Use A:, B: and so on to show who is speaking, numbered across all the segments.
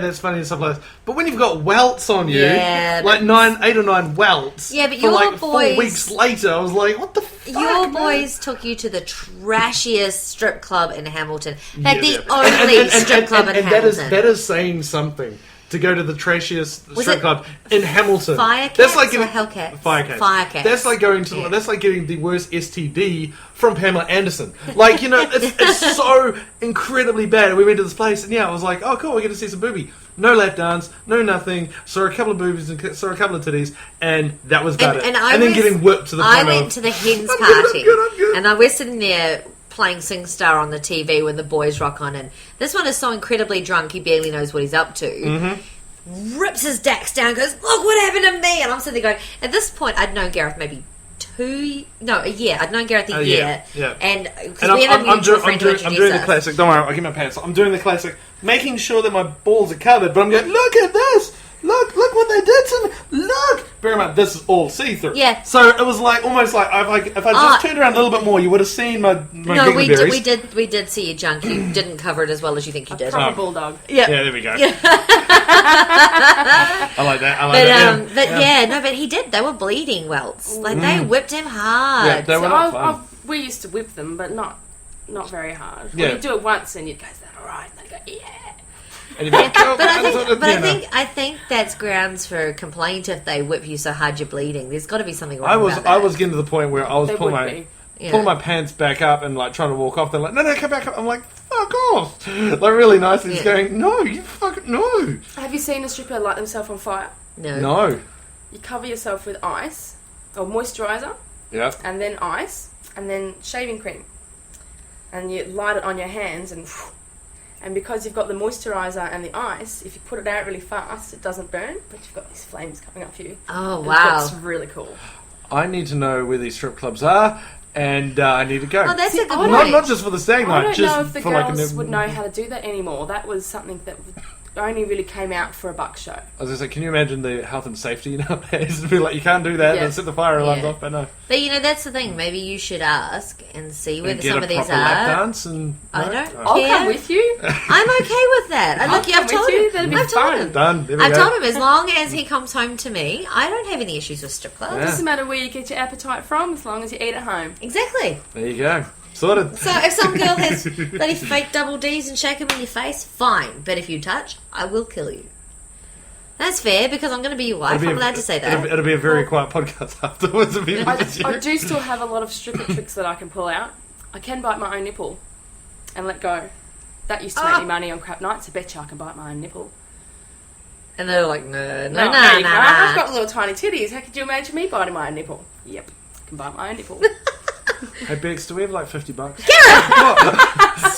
A: that's funny and stuff like that. But when you've got welts on you,
B: Yeah,
A: like 8 or 9 welts,
B: Yeah, but
A: for
B: your
A: like 4
B: boys-
A: weeks later, I was like, what the fuck,
B: Your
A: man?
B: boys took you to the trashiest strip club in Hamilton. In fact,
A: Yeah.
B: the only strip club in Hamilton.
A: That is saying something. To go to the trashiest
B: Was
A: strip
B: it
A: club in Hamilton.
B: Firecats
A: That's like
B: or
A: getting
B: Hellcats?
A: Firecats.
B: Firecats.
A: That's like going to.
B: Yeah.
A: That's like getting the worst STD from Pamela Anderson. Like, you know, it's so incredibly bad. And we went to this place, and I was like, oh cool, we're going to see some boobie. No lap dance, no nothing. Saw a couple of boobies and saw a couple of titties, and that was about it. And then getting whipped to the point
B: I went to the hens
A: I'm
B: party,
A: good, I'm good.
B: and I was sitting there playing SingStar on the TV when the boys rock on, and this one is so incredibly drunk he barely knows what he's up to.
A: Mm-hmm.
B: Rips his dax down, goes, look what happened to me, and I'm sitting there going, at this point I'd known Gareth maybe a year. I'd known Gareth a year,
A: yeah.
B: and because we had a mutual friend who
A: I'm
B: introduced
A: doing the
B: us.
A: classic. Don't worry, I'll get my pants. I'm doing the classic, making sure that my balls are covered. But I'm going, look at this. Look what they did to me. Look. Bear in mind, this is all see-through.
B: Yeah.
A: So it was like almost like if I just turned around a little bit more, you would have seen my
B: No, we
A: giggleberries.
B: we did see your junk. You didn't cover it as well as you think you did.
C: Proper bulldog.
B: Yeah.
A: Yeah, there we go. I like that.
B: But he did. They were bleeding welts. Like they whipped him hard.
A: Yeah, they were not fun.
C: We used to whip them, but not very hard.
A: Yeah.
C: Well, you do it once and you'd go, is that alright? And they'd go, yeah.
A: And you'd be like,
B: I think that's grounds for complaint if they whip you so hard you're bleeding. There's got to be something wrong.
A: I was
B: about that.
A: getting to the point where I was
C: They
A: pulling
C: would
A: my
C: be.
A: pulling my pants back up and like trying to walk off. They're like, no, come back up. I'm like, fuck off. Like really nicely, just going, no, you fucking no.
C: Have you seen a stripper light themselves on fire?
A: No.
C: You cover yourself with ice or moisturiser,
A: Yeah.
C: and then ice, and then shaving cream, and you light it on your hands, and because you've got the moisturiser and the ice, if you put it out really fast, it doesn't burn, but you've got these flames coming up for you.
B: Oh
C: And
B: wow!
C: It's really cool.
A: I need to know where these strip clubs are, and I need to go.
B: Oh, that's a good point.
A: Not just for the stag
C: I
A: night,
C: don't
A: just
C: know if the
A: for
C: girls
A: like
C: would know how to do that anymore. That was something that only really came out for a buck show.
A: I was going to say, can you imagine the health and safety nowadays? It'd be like, you can't do that,
C: Yeah.
A: and set the fire alarms
B: Yeah.
A: off, but no.
B: But that's the thing. Maybe you should ask and see whether
A: And get
B: some
A: a
B: of these
A: proper lap
B: are.
A: dance and...
B: I
A: no?
B: don't
A: Oh.
C: I'll
B: Yeah.
C: come with you.
B: I'm okay with that. And look,
C: I'll
B: I've
C: come
B: told
C: with you.
B: him.
C: That'd be
B: I've told
C: fun.
B: him.
A: Done. There we
B: I've
A: go.
B: told him as long as he comes home to me, I don't have any issues with strip clubs.
A: Yeah.
C: Doesn't matter where you get your appetite from, as long as you eat at home.
B: Exactly.
A: There you go. Sorted.
B: So if some girl has bloody fake double D's and shake them in your face, fine. But if you touch, I will kill you. That's fair because I'm going to be your wife. I'm allowed to say that.
A: It'll be a very quiet podcast afterwards.
C: I do still have a lot of stripper tricks that I can pull out. I can bite my own nipple and let go. That used to make me money on crap nights. I bet you I can bite my own nipple.
B: And they're like, no.
C: You can't. I've got little tiny titties. How could you imagine me biting my own nipple? Yep, I can bite my own nipple.
A: Hey Bex, do we have like $50?
B: Gareth!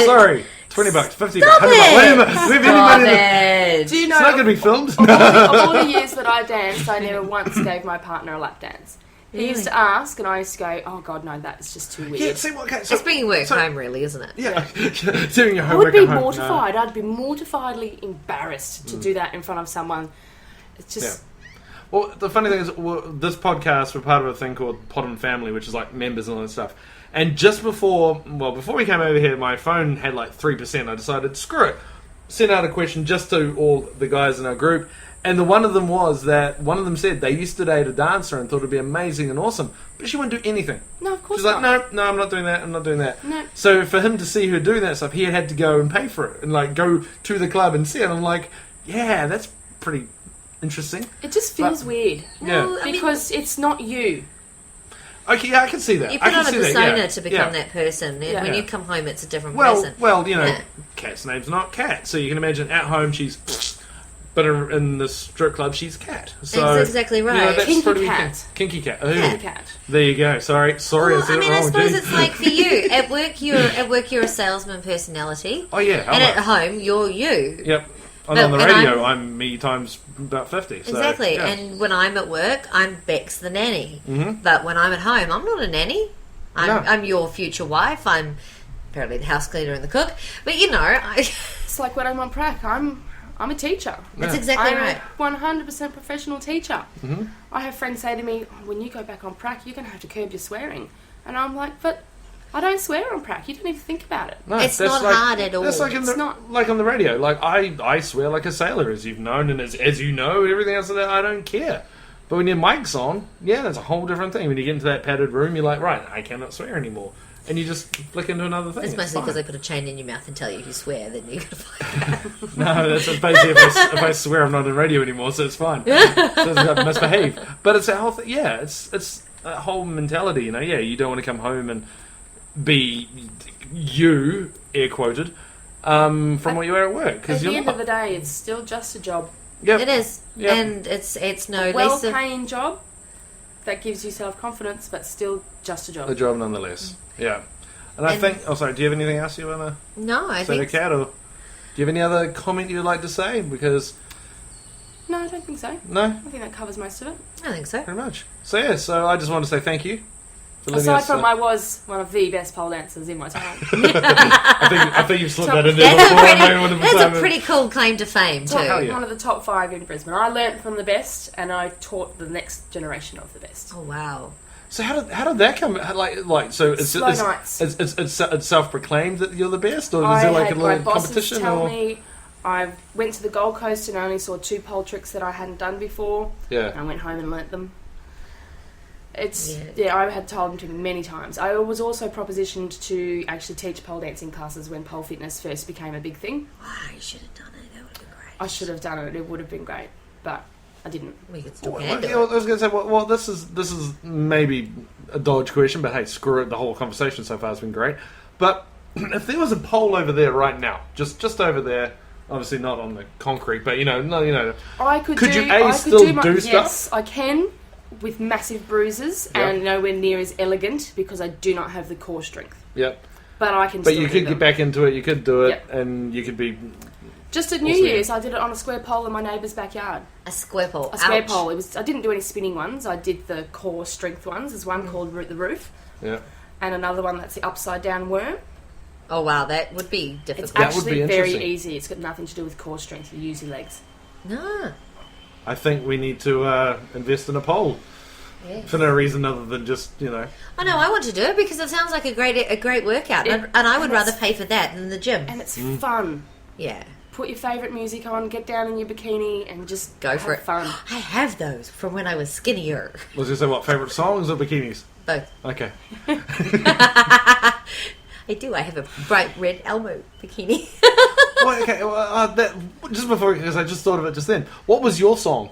A: Sorry. 20 bucks, 50 bucks, 100 bucks. Wait a minute. Do we have any money in the...
C: Do you know?
A: It's not going to be filmed.
C: Of all the years that I danced, I never once gave my partner a lap dance. He used to ask, and I used to go, "Oh God, no, that is just too weird."
A: Yeah, see what? Okay, so,
B: It's bringing work home, really, isn't it?
A: Yeah, doing your
C: I
A: homework
C: would be
A: at home.
C: mortified. I'd be mortifiedly embarrassed to do that in front of someone. It's just.
A: Yeah. Well, the funny thing is, this podcast, we're part of a thing called Pod and Family, which is like members and all that stuff. And just before we came over here, my phone had like 3%. I decided, screw it. Sent out a question just to all the guys in our group. And one of them said they used to date a dancer and thought it'd be amazing and awesome, but she wouldn't do anything.
C: No, of course
A: She's
C: not.
A: like, no, I'm not doing that. I'm not doing that.
C: No.
A: So for him to see her doing that stuff, he had to go and pay for it and like go to the club and see it. I'm like, yeah, that's pretty interesting.
C: It just feels weird.
A: Yeah.
B: Well, I mean,
C: Because it's not you.
A: Okay, yeah, I can see that.
B: you
A: I
B: put
A: can
B: on a
A: see
B: persona
A: that,
B: to become
A: yeah.
B: that person. And
C: Yeah.
B: when you come home, it's a different
A: Well,
B: person.
A: you know,
B: Yeah.
A: Kat's name's not Kat, so you can imagine at home she's, but in the strip club she's Kat. So
B: That's exactly right.
A: You know, that's
C: Kinky
A: pretty
C: cat.
A: Kinky cat.
C: Yeah. Cat.
A: There you go. Sorry,
B: Well,
A: I said
B: I mean,
A: it
B: I
A: wrong.
B: suppose
A: Gee.
B: it's like for you at work you're a salesman personality.
A: Oh yeah,
B: And
A: I
B: at
A: know.
B: home, you're you.
A: Yep. And
B: But-
A: on the
B: and
A: radio, I'm me times about 50. So,
B: Exactly.
A: yeah.
B: And when I'm at work, I'm Bex the nanny.
A: Mhm.
B: But when I'm at home, I'm not a nanny.
A: No.
B: I'm your future wife. I'm apparently the house cleaner and the cook. But you know,
C: It's like when I'm on prac. I'm a teacher.
B: that's
A: Yeah.
B: exactly
C: I'm
B: right.
C: a 100% professional teacher.
A: Mm-hmm.
C: I have friends say to me, "Oh, when you go back on prac, you're going to have to curb your swearing." And I'm like, but I don't swear on prac. You don't even think about it.
A: No,
B: It's not hard at all.
A: That's like
C: It's not.
A: like on the radio. Like I swear like a sailor, as you've known, and as you know, everything else that I don't care. But when your mic's on, yeah, that's a whole different thing. When you get into that padded room, you're like, right, I cannot swear anymore. And you just flick into another thing.
B: It's mostly
A: fine.
B: because they put a chain in your mouth and tell you if you swear, then you're going to fight.
A: No, that's basically if I swear I'm not on radio anymore, so it's fine. So I misbehave. But it's a whole thing. Yeah, it's a whole mentality, you know. Yeah, you don't want to come home and be you, air quoted, from what you are at work.
C: At the end of the day, it's still just a job.
A: Yep.
B: It is.
A: Yep.
B: And it's no less...
C: Well-paying job that gives you self-confidence, but still just a job.
A: A job nonetheless. Yeah. And I think... Oh, sorry. Do you have anything else you want to
B: No, I
A: say to
B: think...
A: Kat? Or do you have any other comment you'd like to say? Because...
C: No, I don't think so.
A: No?
C: I think that covers most of it.
B: I think so.
A: Very much. So, yeah. So, I just want to say thank you. For letting
C: Aside
A: us,
C: from I was one of the best pole dancers in my time.
A: I think you've slipped that in there before.
B: That's a pretty cool claim to fame, too.
A: hell yeah.
C: One of the top 5 in Brisbane. I learnt from the best, and I taught the next generation of the best.
B: Oh, wow.
A: So how did that come? Like so it's
C: Slow nights.
A: It's self-proclaimed that you're the best, or is
C: I
A: there like
C: had
A: a
C: my
A: little
C: bosses
A: competition?
C: tell
A: Or
C: me. I went to the Gold Coast and only saw 2 pole tricks that I hadn't done before.
A: yeah,
C: And I went home and learnt them. It's
B: Yeah.
C: I had told them to me many times. I was also propositioned to actually teach pole dancing classes when pole fitness first became a big thing.
B: Wow, you should have done it. That would have been great.
C: I should have done it. It would have been great, but I didn't.
B: We could still
A: Well,
B: handle
A: yeah,
B: it.
A: I was going to say, well, this is maybe a dodge question, but hey, screw it. The whole conversation so far has been great. But if there was a pole over there right now, just over there, obviously not on the concrete, but
C: I could
A: Could
C: do.
A: you
C: I
A: still
C: could do, my,
A: do
C: Yes,
A: stuff?
C: I can, with massive bruises
A: Yep.
C: and nowhere near as elegant because I do not have the core strength.
A: Yep.
C: But I can.
A: But
C: still
A: you
C: do
A: could
C: them.
A: get back into it. You could do it,
C: Yep.
A: and you could be.
C: Just at New
A: Also,
C: Year's, I did it on a square pole in my neighbour's backyard.
B: A square pole.
C: A square
B: Ouch.
C: pole. It was. I didn't do any spinning ones. I did the core strength ones. There's one called the roof,
A: Yeah.
C: and another one that's the upside down worm.
B: Oh, wow, that would be
C: It's
B: difficult.
A: That would
C: actually
A: be
C: very
A: interesting.
C: easy. It's got nothing to do with core strength. You use your legs.
B: No.
A: I think we need to invest in a pole
B: Yeah.
A: for no reason other than just
B: I know, I want to do it because it sounds like a great workout. And I would rather pay for that than the gym.
C: And it's
A: Mm.
C: fun.
B: Yeah.
C: Put your favourite music on, get down in your bikini, and just
B: Go for
C: have
B: it.
C: fun.
B: I have those from when I was skinnier.
A: Was you say what favourite songs or bikinis?
B: Both.
A: Okay.
B: I do. I have a bright red Elmo bikini.
A: Well, okay. That, just before, because I just thought of it just then. What was your song?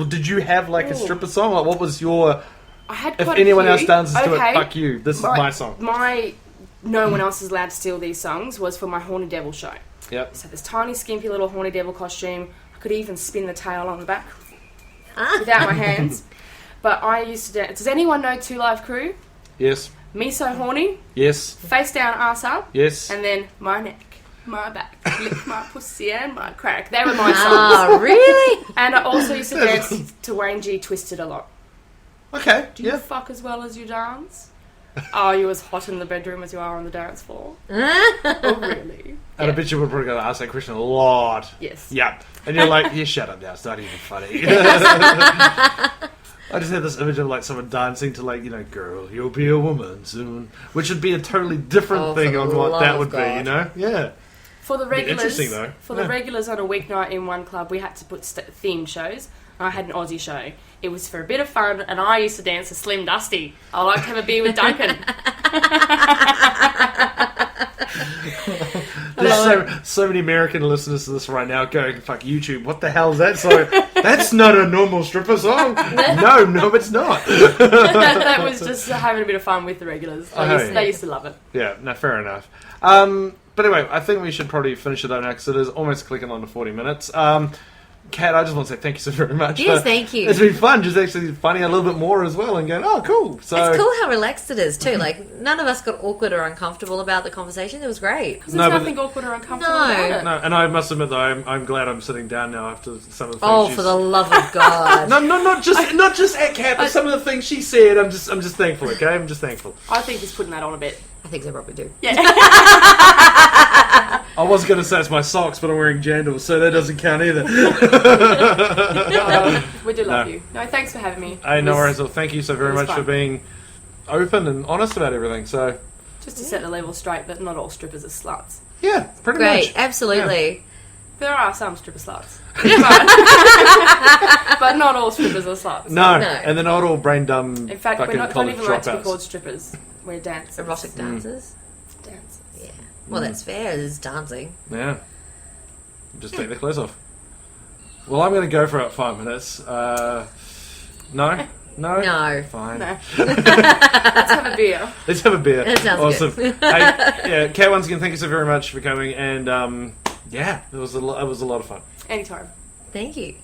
A: Did you have like a
C: Ooh.
A: stripper song? Like, what was your?
C: I had
A: If
C: quite a
A: anyone
C: few.
A: else dances to it,
C: Okay.
A: fuck you. This is my song.
C: No one else is allowed to steal these songs was for my Horny Devil show.
A: Yep.
C: So this tiny, skimpy little Horny Devil costume. I could even spin the tail on the back
B: Ah.
C: without my hands. But I used to dance. Does anyone know Two Live Crew?
A: Yes.
C: Me so horny,
A: Yes.
C: face down, ass up,
A: Yes.
C: and then my neck, my back, lick my pussy and my crack. They were my songs.
B: Oh, really?
C: And I also used to dance to Wayne G Twisted a lot.
A: Okay.
C: Do you
A: Yeah.
C: fuck as well as you dance? Are you as hot in the bedroom as you are on the dance floor?
B: Ah.
C: Oh, really?
A: And I bet you would probably go to ask that question a lot.
C: Yes.
A: Yeah. And you're like, yeah, shut up now. It's not even funny. I just had this image of like someone dancing to like, girl, you'll be a woman soon. Which would be a totally different
B: Oh,
A: thing
B: for
A: on
B: the
A: what
B: love
A: that
B: of
A: would be,
B: God.
A: Yeah.
C: For the
A: Be
C: regulars,
A: interesting, though.
C: for the
A: Yeah.
C: regulars on a weeknight in one club, we had to put themed shows. I had an Aussie show. It was for a bit of fun, and I used to dance to Slim Dusty. I like to have a beer with Duncan.
A: There's so many American listeners to this right now going, fuck YouTube, what the hell is that song? That's not a normal stripper song. No, it's not.
C: That was just having a bit of fun with the regulars. They used to love it.
A: Yeah, no, fair enough. But anyway, I think we should probably finish it up now because it is almost clicking on to 40 minutes. Kat, I just want to say thank you so very much.
B: Yes, thank you.
A: It's been fun, just actually finding out a little bit more as well and going, oh, cool. So
B: It's cool how relaxed it is, too. Like, none of us got awkward or uncomfortable about the conversation. It was great.
C: Because
A: No,
C: there's
A: but-
C: nothing awkward or uncomfortable
B: No.
C: about it.
A: No, and I must admit, though, I'm glad I'm sitting down now after some of the things
B: Oh,
A: she's...
B: for the love of God.
A: No, not just at Kat, but some of the things she said. I'm just thankful. Okay, I'm just thankful.
C: I think he's putting that on a bit.
B: I think they probably do.
C: Yeah.
A: I was going to say it's my socks, but I'm wearing jandals, so that doesn't count either.
C: We do love you. No, thanks for having me.
A: Hey, no worries. Well, thank you so very
C: it was
A: much for
C: fun.
A: being open and honest about everything. So
C: Just to set the level straight, that not all strippers are sluts.
A: yeah, pretty
B: Great,
A: much.
B: absolutely.
C: There are some stripper sluts. But not all strippers are sluts.
A: No,
B: No.
A: and they're not all brain dumb.
C: In fact, we're
A: fucking
C: not
A: college
C: even allowed to be
A: dropouts.
C: called strippers. We're dancers.
B: Erotic dancers.
C: Dancers.
B: Yeah. Well, that's fair. It's dancing.
A: Yeah. Just take their clothes off. Well, I'm going to go for about 5 minutes. No? No?
B: No.
A: Fine.
C: No. Let's have a beer.
A: Let's have a beer.
B: That sounds
A: awesome.
B: good.
A: Hey, yeah, Kat, once again, thank you so very much for coming. And, yeah, it was a lot of fun.
C: Anytime.
B: Thank you.